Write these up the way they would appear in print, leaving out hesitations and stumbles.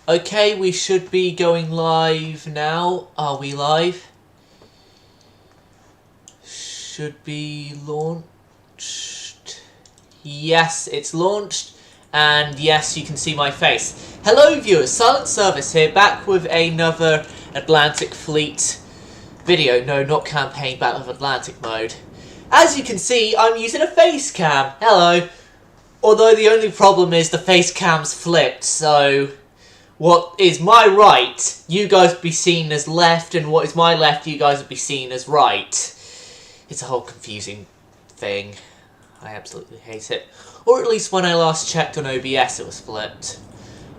Okay, we should be going live now. Are we live? Should be launched. Yes, it's launched. And yes, you can see my face. Hello viewers, Silent Service here, back with another Atlantic Fleet video. No, not campaign, back with Atlantic mode. As you can see, I'm using a facecam. Hello. Although the only problem is the facecam's flipped, so what is my right, you guys would be seen as left, and what is my left, you guys would be seen as right. It's a whole confusing thing. I absolutely hate it. Or at least when I last checked on OBS it was flipped.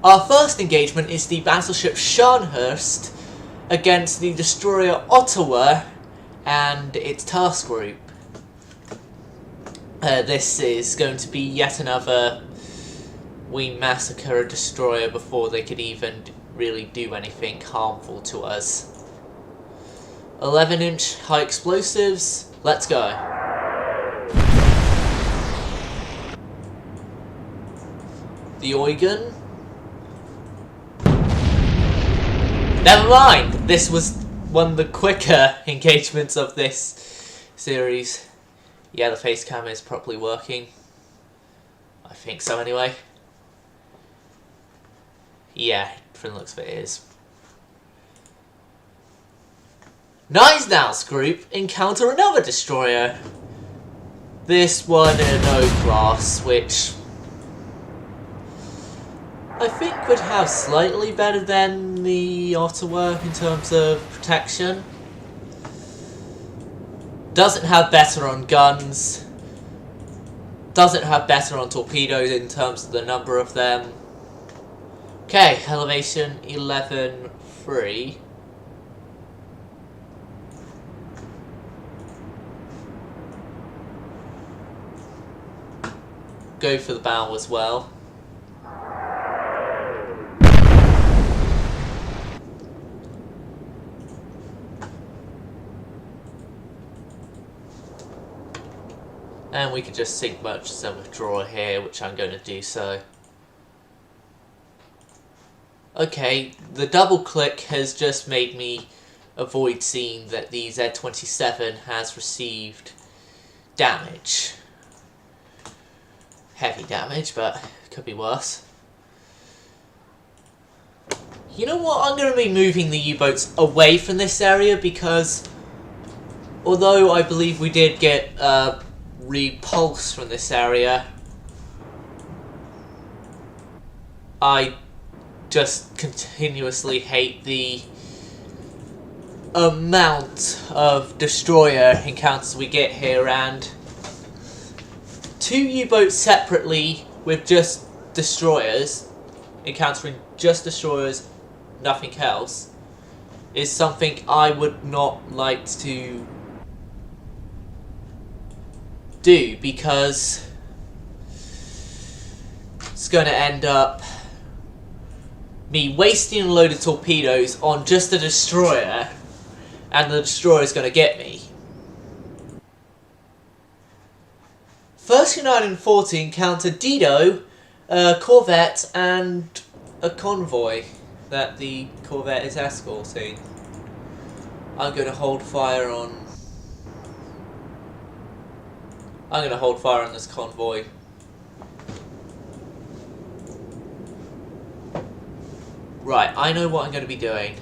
Our first engagement is the battleship Scharnhorst against the destroyer Ottawa and its task group. This is going to be yet another we massacre a destroyer before they could even really do anything harmful to us. 11-inch high explosives, let's go. The Eugen. Never mind! This was one of the quicker engagements of this series. Yeah, the facecam is properly working. I think so anyway. Yeah, from the looks of it is. Nine-Now's group encounter another destroyer. This one in an O-class, which I think would have slightly better than the Ottawa in terms of protection. Doesn't have better on guns. Doesn't have better on torpedoes in terms of the number of them. Okay, elevation 11-3. Go for the bow as well. And we could just sink merchants and withdraw here, which I'm going to do so. Okay, the double click has just made me avoid seeing that the Z-27 has received damage. Heavy damage, but it could be worse. You know what, I'm going to be moving the U-boats away from this area because although I believe we did get repulse from this area, I just continuously hate the amount of destroyer encounters we get here, and 2 U-boats separately with just destroyers, encountering just destroyers, nothing else, is something I would not like to do, because it's going to end up me wasting a load of torpedoes on just a destroyer, and the destroyer is going to get me. First United 40 encountered Dido, a corvette, and a convoy that the corvette is escorting. I'm going to hold fire on this convoy. Right, I know what I'm going to be doing.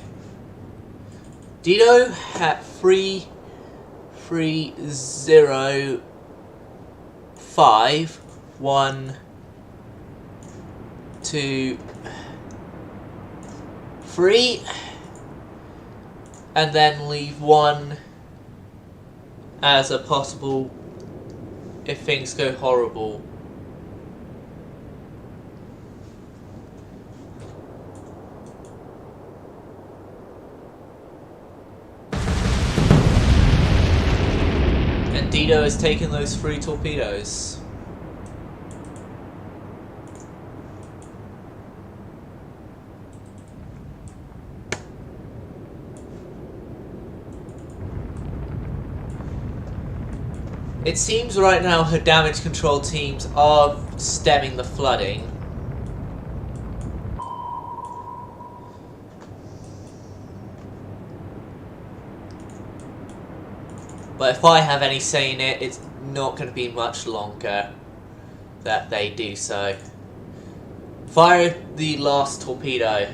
Dido at 3-3-0-5 1 2 3, and then leave 1 as a possible if things go horrible. And Dido has taken those 3 torpedoes. It seems right now her damage control teams are stemming the flooding. But if I have any say in it, it's not going to be much longer that they do so. Fire the last torpedo.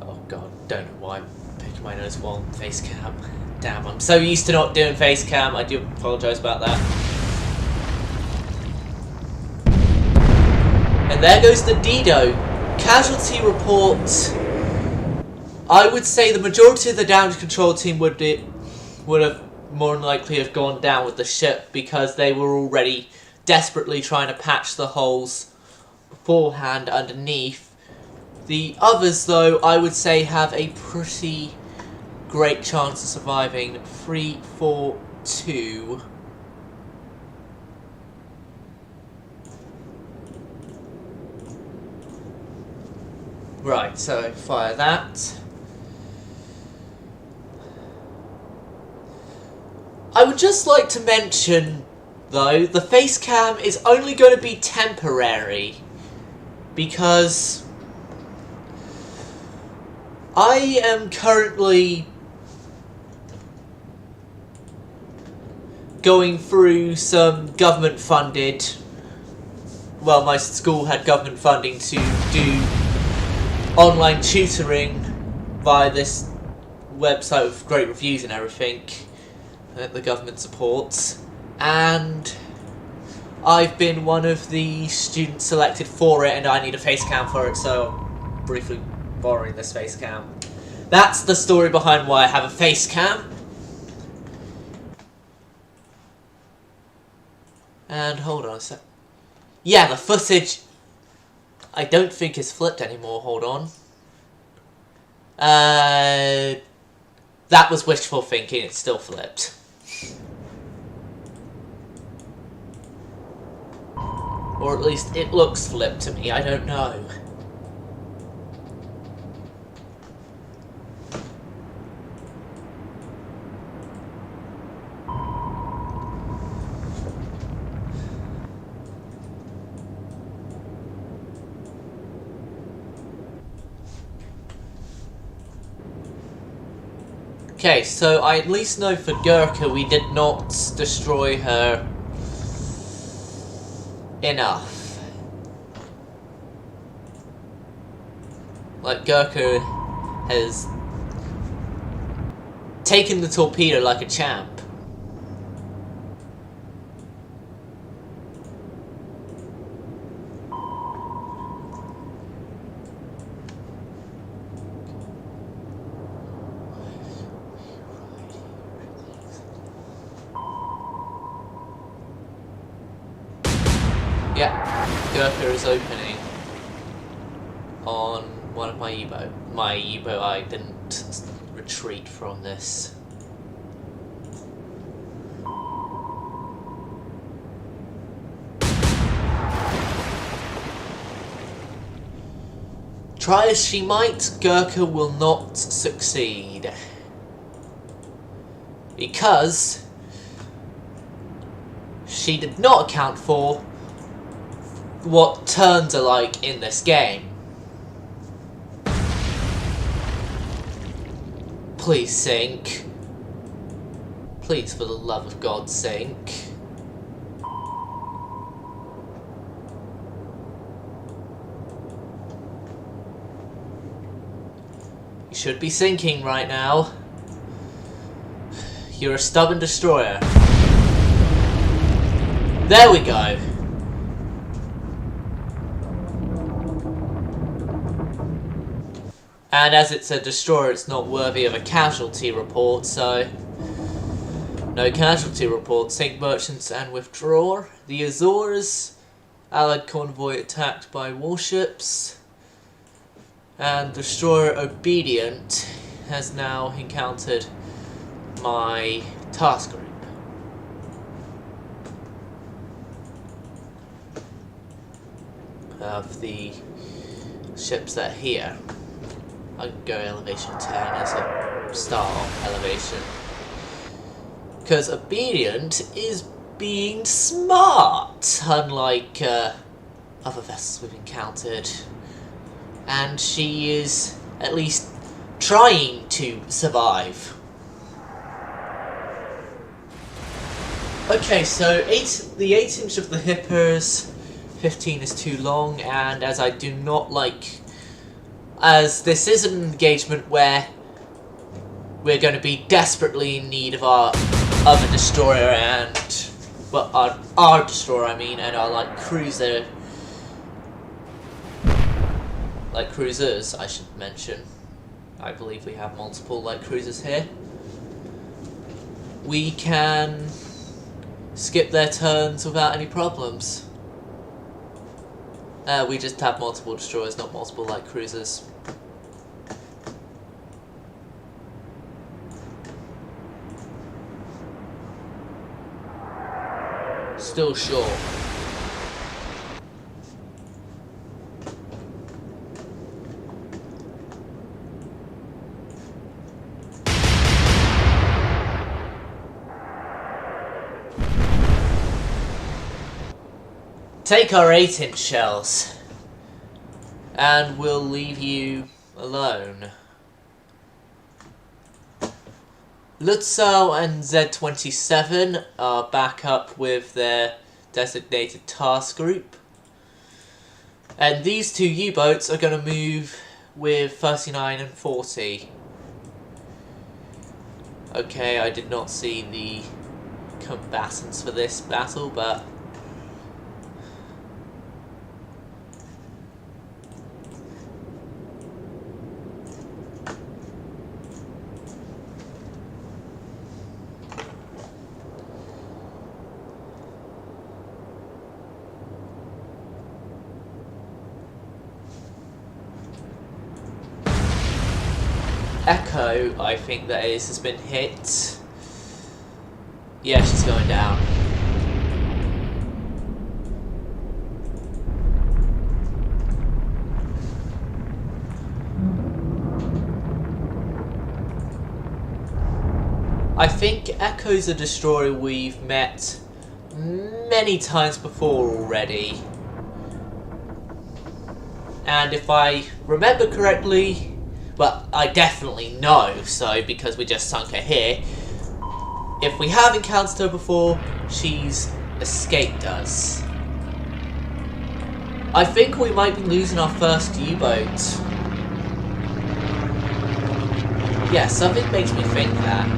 Oh god, don't know why I'm picking my nose while on face cam. Damn, I'm so used to not doing face cam. I do apologise about that. And there goes the Dido. Casualty reports. I would say the majority of the damage control team would have more than likely have gone down with the ship because they were already desperately trying to patch the holes beforehand underneath. The others, though, I would say have a pretty great chance of surviving. 3, 4, 2. Right, so fire that. I would just like to mention, though, the face cam is only going to be temporary because I am currently going through some government funded, well, my school had government funding to do online tutoring via this website with great reviews and everything that the government supports, and I've been one of the students selected for it, and I need a face cam for it, so I'm briefly borrowing this face cam. That's the story behind why I have a face cam. And hold on a sec. Yeah, the footage I don't think is flipped anymore, hold on. That was wishful thinking, it's still flipped. Or at least it looks flipped to me, I don't know. Okay, so I at least know for Gurkha we did not destroy her enough. Like, Gurkha has taken the torpedo like a champ. Yeah, Gurkha is opening on one of my U-boat. My U-boat, I didn't retreat from this. Try as she might, Gurkha will not succeed. Because she did not account for what turns are like in this game. Please sink. Please, for the love of God, sink. You should be sinking right now. You're a stubborn destroyer. There we go. And as it's a destroyer, it's not worthy of a casualty report, so no casualty report. Sink merchants and withdraw. The Azores, Allied convoy attacked by warships. And destroyer Obedient has now encountered my task group. Of the ships that are here. I can go elevation 10 as a start elevation. Because Obedient is being smart, unlike other vessels we've encountered. And she is at least trying to survive. Okay, so the 8-inch of the hippers, 15 is too long, and as I do not like, as this is an engagement where we're going to be desperately in need of our other destroyer and, well, our destroyer I mean, and our light cruiser, light cruisers I should mention. I believe we have multiple light cruisers here. We can skip their turns without any problems. We just have multiple destroyers, not multiple light cruisers. Still sure. Take our 8-inch shells, and we'll leave you alone. Lutzow and Z-27 are back up with their designated task group. And these two U-boats are going to move with 39 and 40. Okay, I did not see the combatants for this battle, but Echo, I think that is, has been hit. Yeah, she's going down. I think Echo's a destroyer we've met many times before already. And if I remember correctly, well, I definitely know so because we just sunk her here. If we have encountered her before, she's escaped us. I think we might be losing our first U-boat. Yeah, something makes me think that.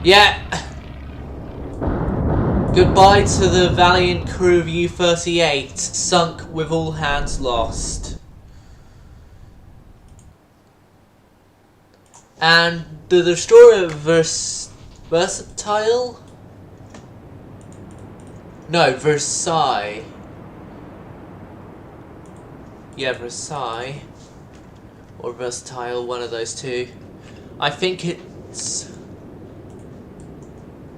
Yeah. Goodbye to the valiant crew of U-38, sunk with all hands lost. And the destroyer Versatile? No, Versailles. Yeah, Versailles. Or Versatile, one of those two. I think it's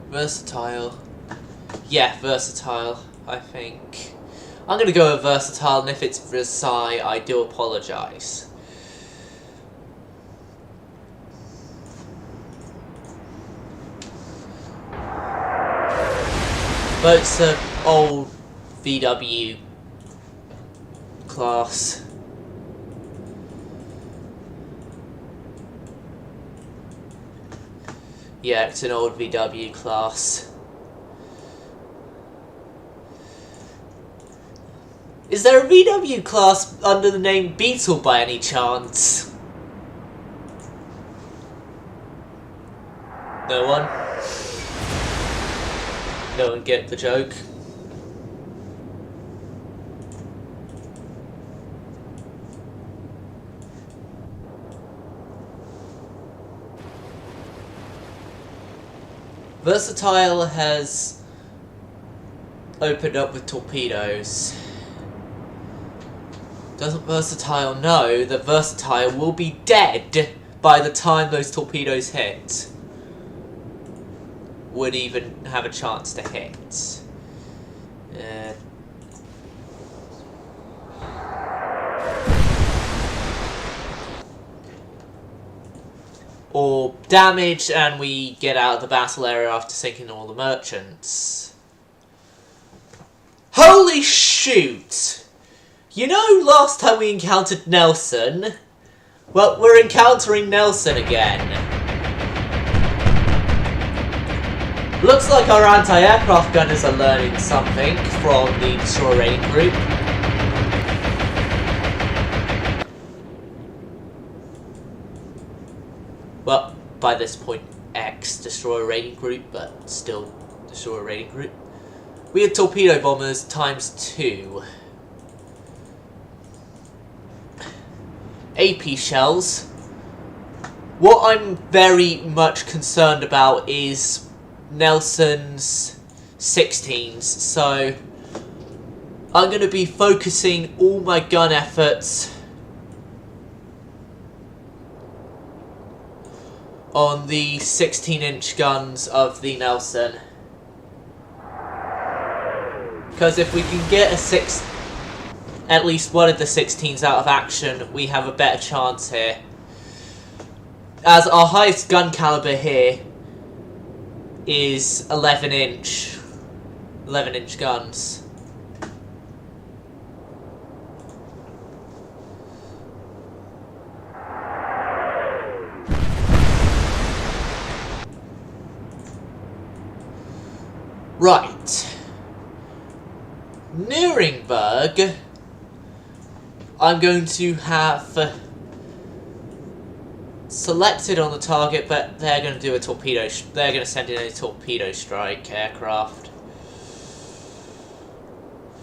Versatile. Yeah, Versatile, I think. I'm going to go with Versatile, and if it's Versailles, I do apologise. But it's an old VW class. Yeah, it's an old VW class. Is there a VW class under the name Beetle by any chance? No one? No one get the joke? Versatile has opened up with torpedoes. Doesn't Versatile know that Versatile will be dead by the time those torpedoes hit? Would even have a chance to hit. Or damage, and we get out of the battle area after sinking all the merchants. Holy shoot! You know last time we encountered Nelson? Well, we're encountering Nelson again. Looks like our anti-aircraft gunners are learning something from the destroyer raiding group. Well, by this point, ex-destroyer raiding group, but still destroyer raiding group. We had torpedo bombers ×2. AP shells. What I'm very much concerned about is Nelson's 16s, so I'm going to be focusing all my gun efforts on the 16-inch guns of the Nelson. Because if we can get at least one of the 16s out of action, we have a better chance here. As our highest gun caliber here is 11-inch guns. Right. Nuremberg, I'm going to have selected on the target, but they're going to do a torpedo. They're going to send in a torpedo strike aircraft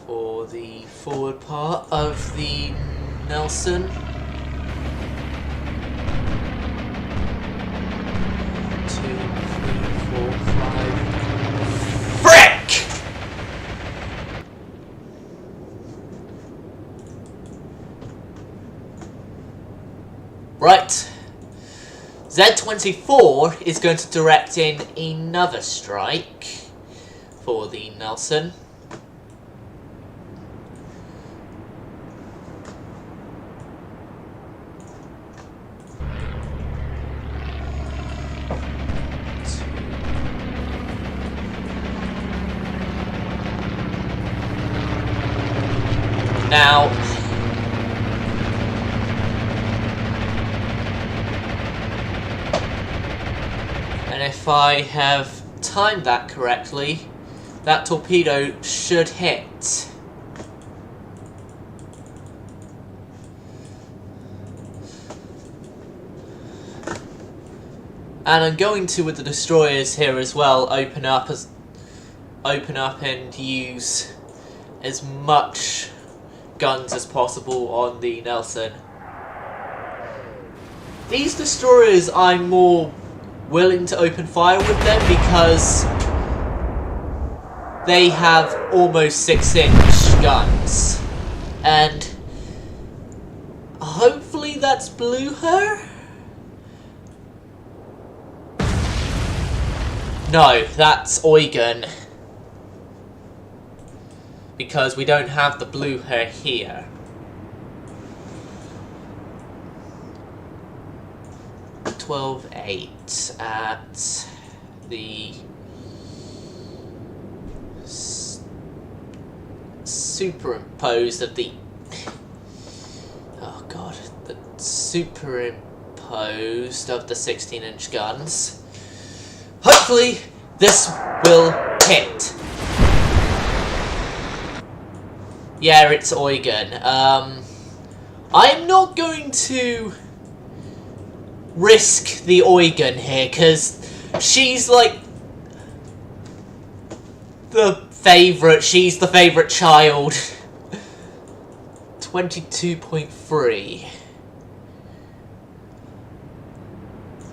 for the forward part of the Nelson. Two, three, four, five. Frick! Right. Z-24 is going to direct in another strike for the Nelson. Now, and if I have timed that correctly, that torpedo should hit. And I'm going to, with the destroyers here as well, open up and use as much guns as possible on the Nelson. These destroyers, I'm more willing to open fire with them because they have almost 6-inch guns, and hopefully that's blew her. No, that's Eugen, because we don't have the blue hair here. $12.8 at the superimposed of the the superimposed of the 16-inch guns. Hopefully this will hit. Yeah, it's Eugen. I'm not going to risk the Eugen here, because she's like she's the favourite child. 22.3.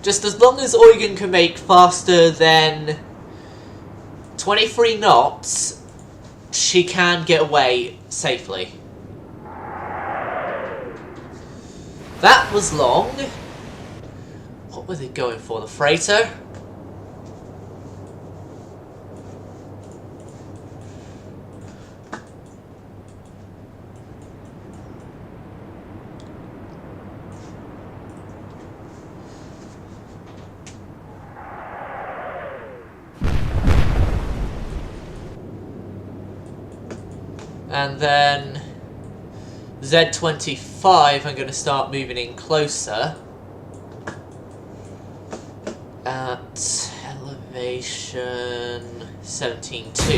Just as long as Eugen can make faster than 23 knots, she can get away safely. That was long. What were they going for? The freighter? And then Z25, I'm going to start moving in closer at elevation 17.2.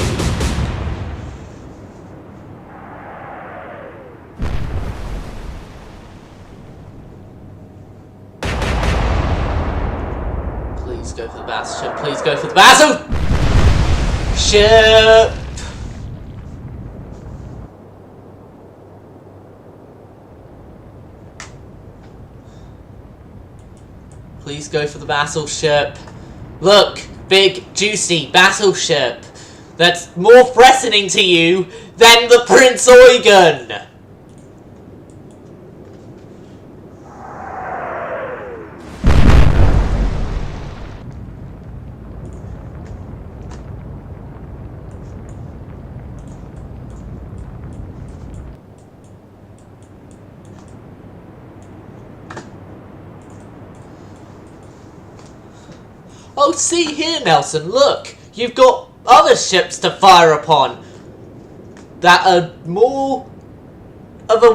Please go for the battleship. Please go for the battleship. Please go for the battleship. Look, big, juicy battleship that's more threatening to you than the Prince Eugen. Oh, see here, Nelson, look! You've got other ships to fire upon that are more of a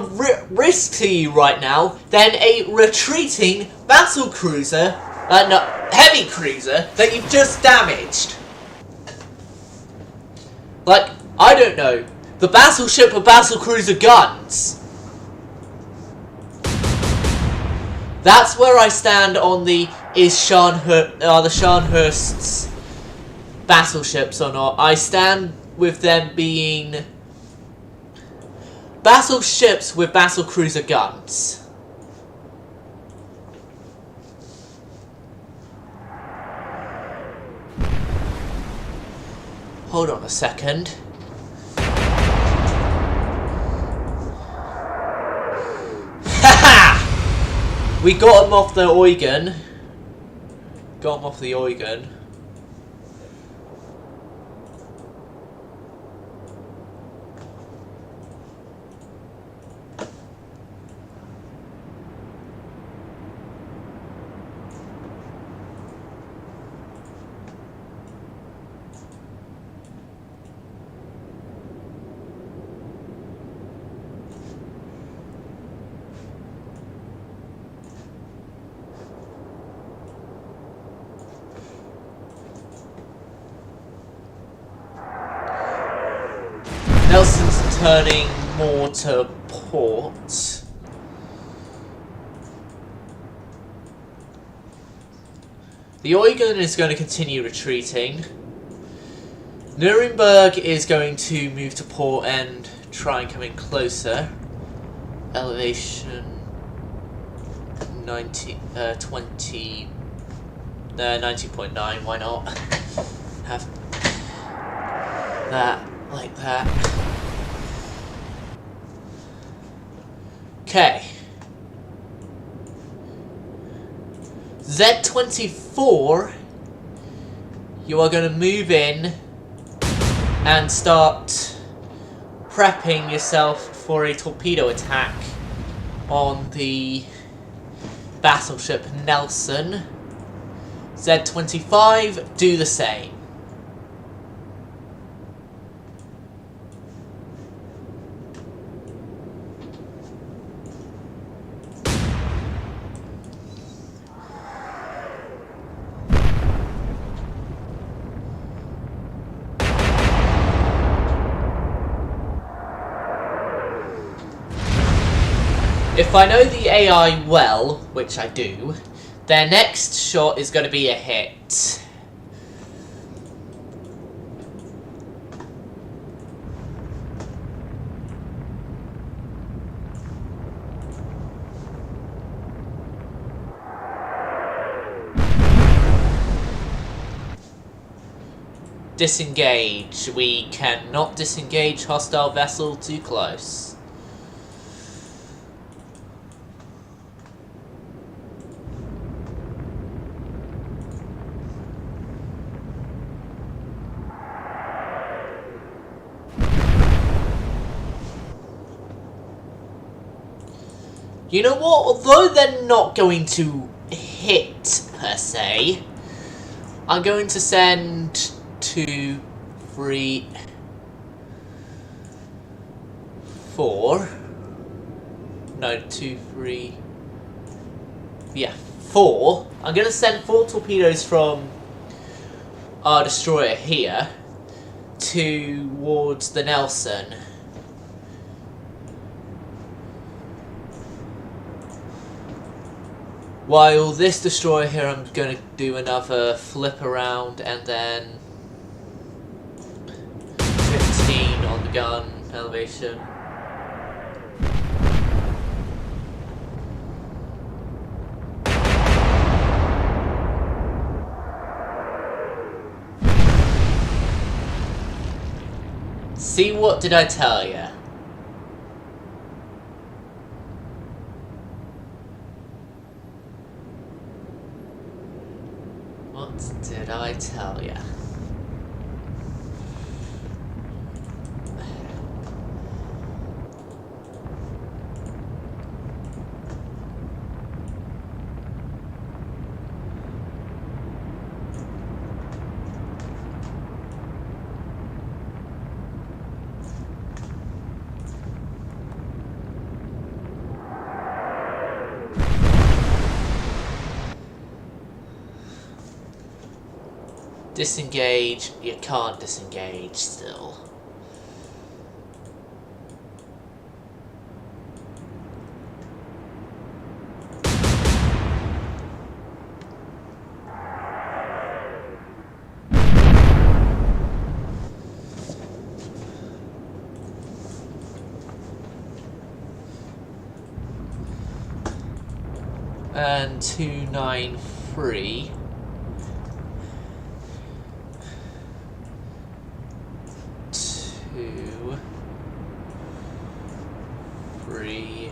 risk to you right now than a retreating battle cruiser, no, heavy cruiser, that you've just damaged. Like, I don't know, the battleship or battle cruiser guns. That's where I stand on the the Scharnhorst's battleships or not. I stand with them being battleships with battle cruiser guns. Hold on a second. We got him off the Eugen. Got him off the Eugen. Nelson's turning more to port. The Eugen is going to continue retreating. Nuremberg is going to move to port and try and come in closer. Elevation 90.9, why not? Have that like that. Okay. Z24, you are going to move in and start prepping yourself for a torpedo attack on the battleship Nelson. Z25, do the same. If I know the AI well, which I do, their next shot is going to be a hit. Disengage. We cannot disengage hostile vessel too close. You know what? Although they're not going to hit, per se, I'm going to send 2, 3... 4. No, 2, 3. Yeah, 4. I'm going to send 4 torpedoes from our destroyer here towards the Nelson. While this destroyer here, I'm going to do another flip around and then 15 on the gun elevation. See, what did I tell you? What did I tell you? Disengage. You can't disengage still. And 293. 2, 3,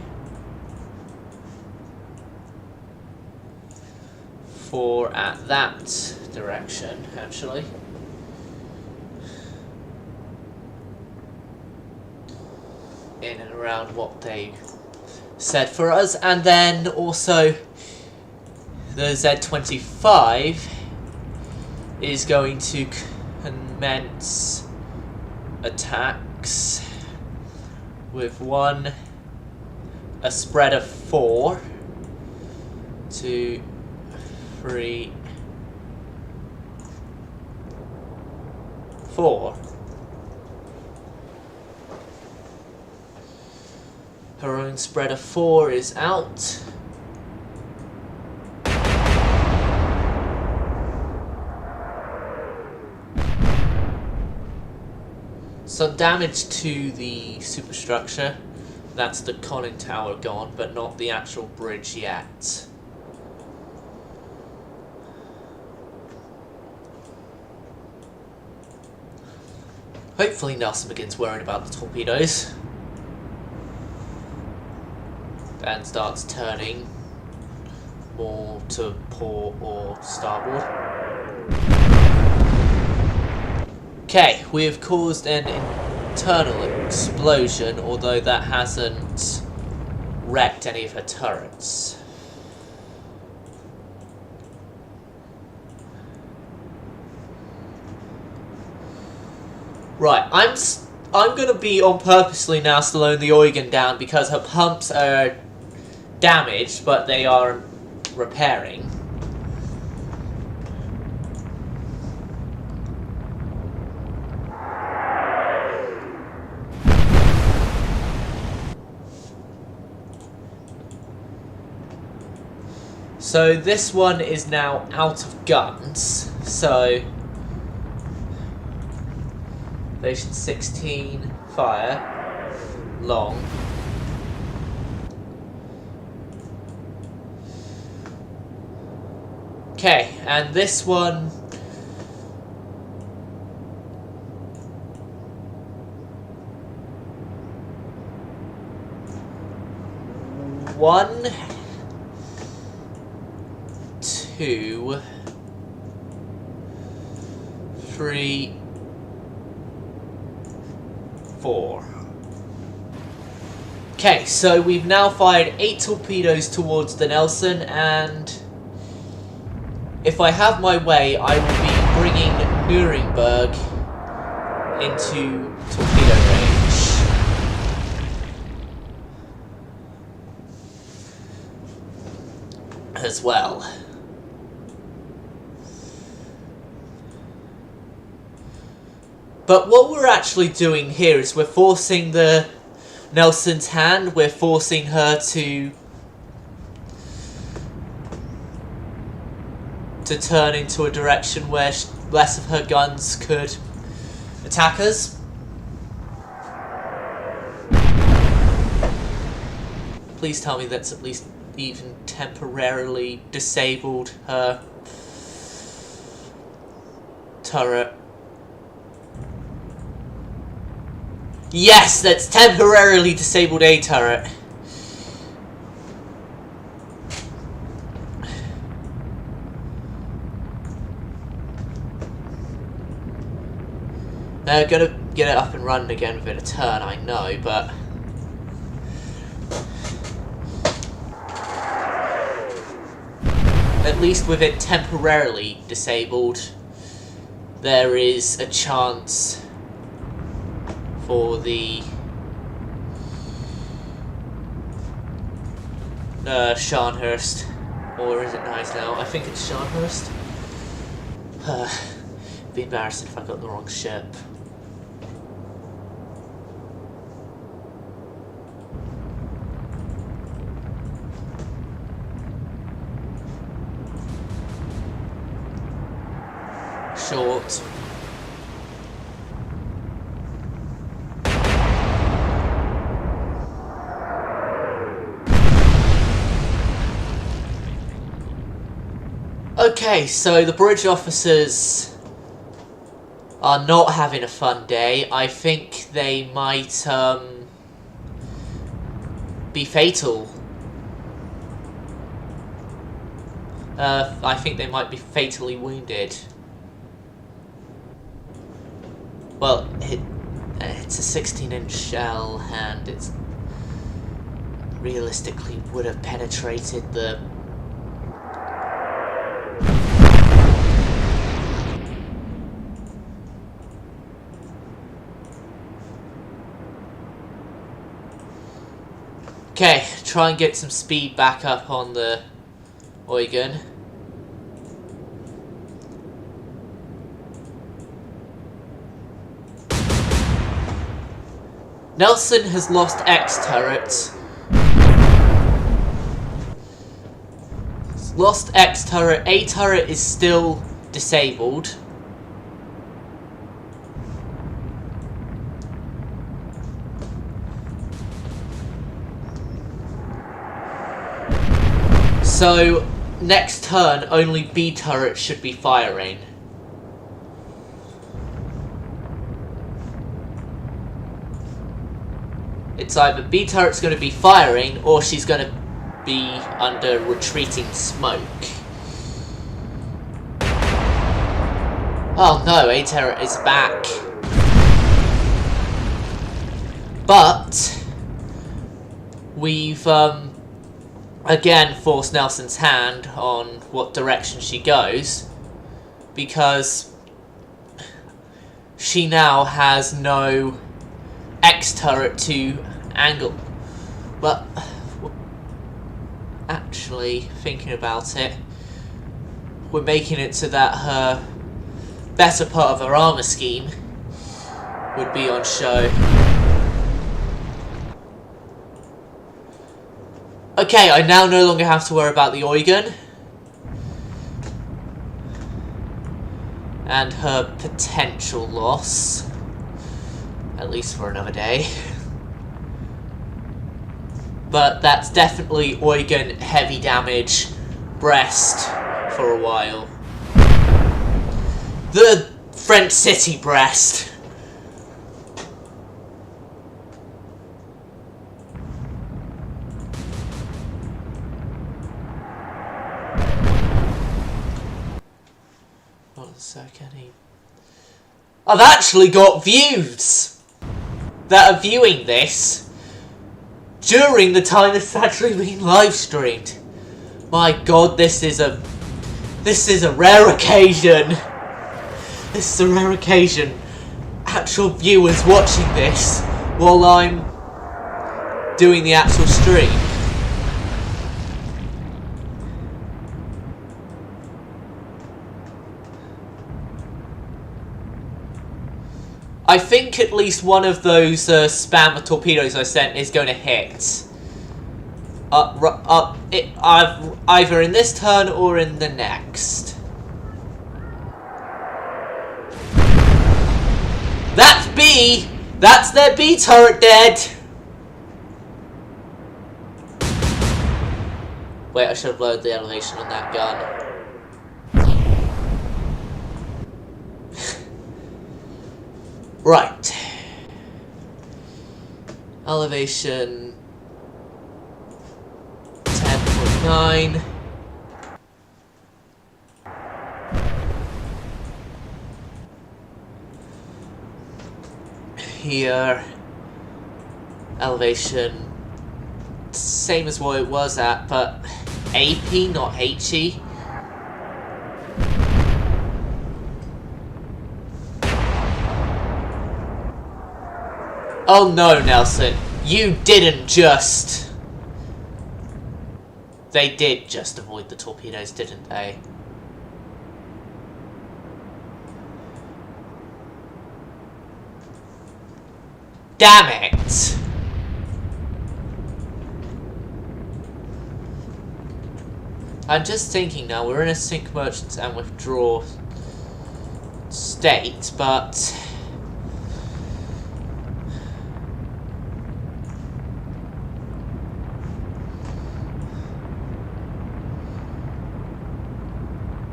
4 at that direction, actually. In and around what they said for us. And then also the Z-25 is going to commence attacks with a spread of 4, 2, 3, 4. Her own spread of 4 is out. Some damage to the superstructure. That's the conning tower gone, but not the actual bridge yet. Hopefully Nelson begins worrying about the torpedoes and starts turning more to port or starboard. Okay, we have caused an internal explosion, although that hasn't wrecked any of her turrets. Right, I'm gonna be on purposely now slowing the Eugen down because her pumps are damaged, but they are repairing. So this one is now out of guns, so Station 16 fire, long. Okay, and this one one, 2, 3, 4. Okay, so we've now fired 8 torpedoes towards the Nelson, and if I have my way, I will be bringing Nuremberg into torpedo range. as well. But what we're actually doing here is we're forcing Nelson's hand, we're forcing her to turn into a direction where less of her guns could attack us. Please tell me that's at least even temporarily disabled her turret. Yes, that's temporarily disabled a turret. They're gonna get it up and running again within a turn, I know, but at least with it temporarily disabled, there is a chance for the Scharnhorst, or is it Nice now? I think it's Scharnhorst. It'd be embarrassing if I got the wrong ship. Short. Okay, so the bridge officers are not having a fun day. I think they might be fatal. I think they might be fatally wounded. Well, it's a 16-inch shell, and it's realistically would have penetrated the Okay, try and get some speed back up on the Eugen. Nelson has lost X turret. He's lost X turret. A turret is still disabled. So, next turn, only B turret should be firing. It's either B turret's going to be firing, or she's going to be under retreating smoke. Oh no, A turret is back. But we've again forced Nelson's hand on what direction she goes, because she now has no X turret to angle. But actually, thinking about it, we're making it so that her better part of her armor scheme would be on show. Okay, I now no longer have to worry about the Eugen and her potential loss, at least for another day. But that's definitely Eugen heavy damage breast for a while. The French city breast. I've actually got views that are viewing this during the time it's actually being live streamed. My god, this is a rare occasion. This is a rare occasion. Actual viewers watching this while I'm doing the actual stream. I think at least one of those spam torpedoes I sent is going to hit. Either in this turn or in the next. That's B! That's their B turret dead! Wait, I should have lowered the elevation on that gun. Right. Elevation 10.9. Here, elevation same as what it was at, but AP, not HE. Oh no, Nelson, you didn't just... They did just avoid the torpedoes, didn't they? Damn it! I'm just thinking now, we're in a sink merchant and withdraw state, but...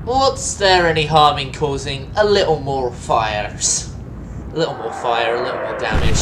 What's there any harm in causing a little more fires? A little more fire, a little more damage.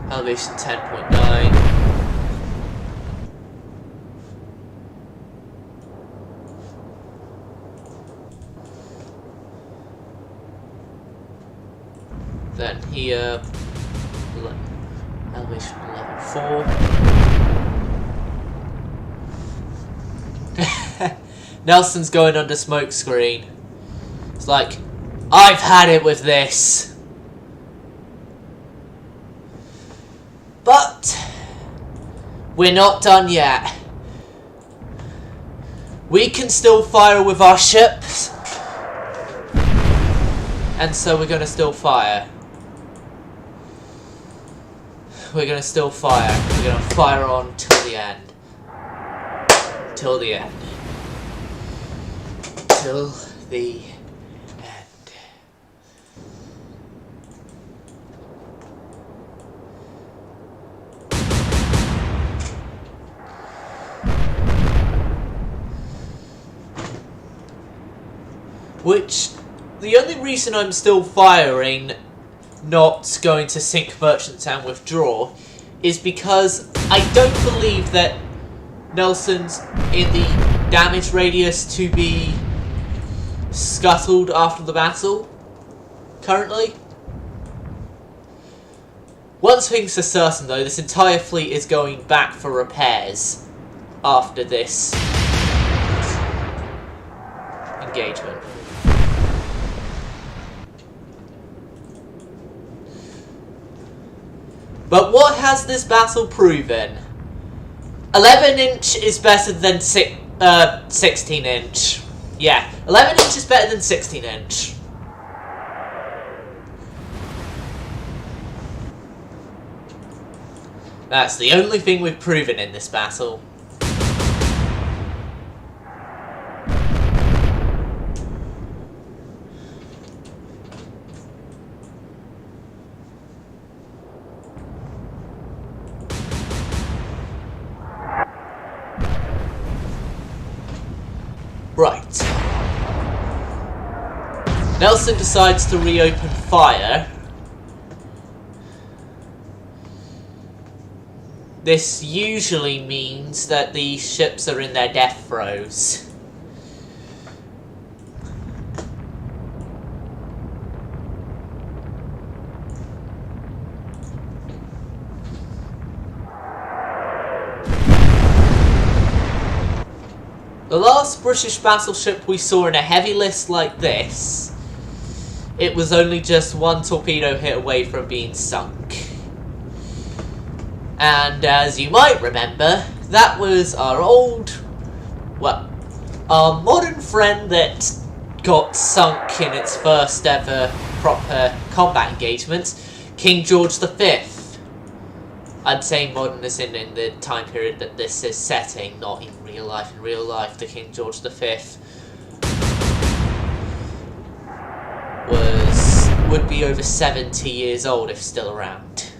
Elevation 10.9. Then here, elevation 11.4. Nelson's going under smoke screen. It's like, I've had it with this. But we're not done yet. We can still fire with our ships. And so we're going to still fire. We're going to still fire. We're going to fire on till the end. Till the end. Till the end. Which, the only reason I'm still firing, not going to sink merchants and withdraw, is because I don't believe that Nelson's in the damage radius to be scuttled after the battle, currently. One thing's for certain though, this entire fleet is going back for repairs after this engagement. But what has this battle proven? 11-inch is better than 16-inch. Yeah, 11-inch is better than 16-inch. That's the only thing we've proven in this battle. Right. Nelson decides to reopen fire. This usually means that the ships are in their death throes. The last British battleship we saw in a heavy list like this, it was only just one torpedo hit away from being sunk. And as you might remember, that was our our modern friend that got sunk in its first ever proper combat engagement, King George V. I'd say modern as in the time period that this is setting, not in real life. In real life, the King George V would be over 70 years old if still around.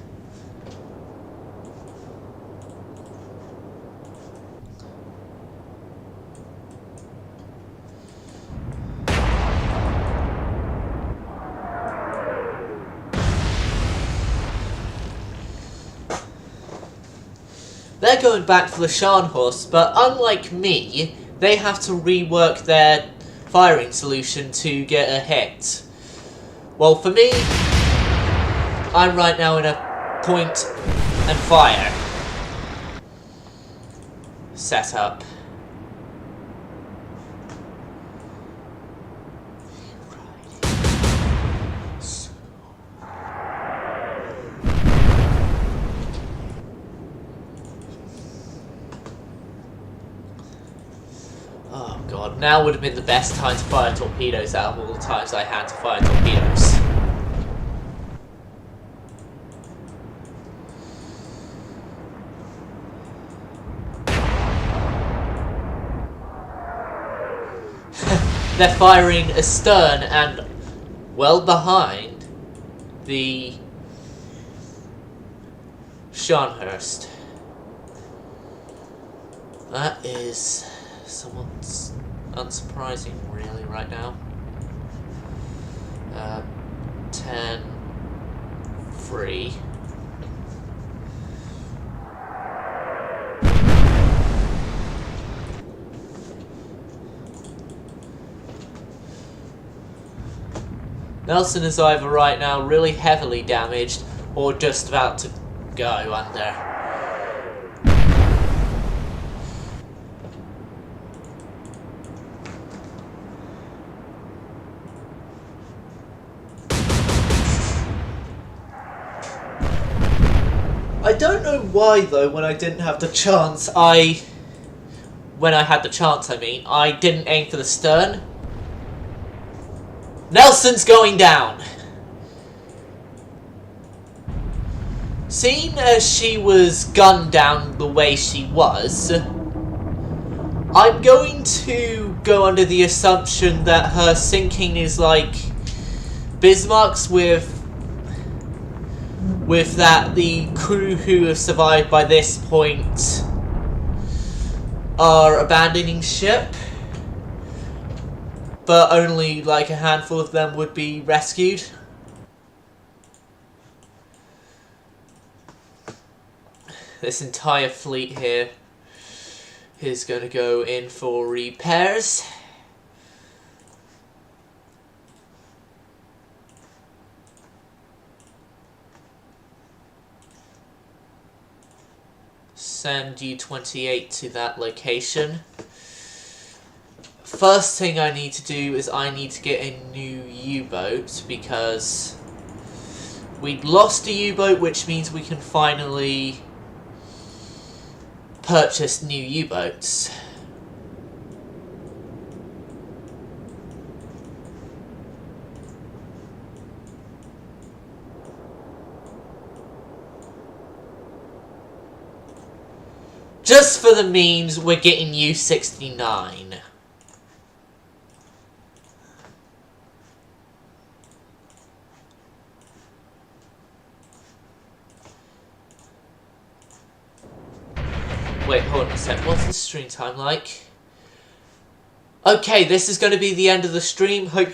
They're going back for the Scharnhorst, but unlike me, they have to rework their firing solution to get a hit. Well, for me, I'm right now in a point and fire setup. Oh god, now would have been the best time to fire torpedoes out of all the times I had to fire torpedoes. They're firing astern and well behind the Scharnhorst. That is somewhat unsurprising, really, right now. 10-3. Nelson is either right now really heavily damaged or just about to go under. I don't know why though, when I didn't have the chance, I didn't aim for the stern. Nelson's going down! Seeing as she was gunned down the way she was, I'm going to go under the assumption that her sinking is like Bismarck's with that the crew who have survived by this point are abandoning ship, but only like a handful of them would be rescued. This entire fleet here is going to go in for repairs. Send U-28 to that location. First thing I need to do is I need to get a new U-boat, because we'd lost a U-boat, which means we can finally purchase new U-boats. Just for the memes, we're getting U-69. Wait, hold on a sec. What's the stream time like? Okay, this is going to be the end of the stream. Hope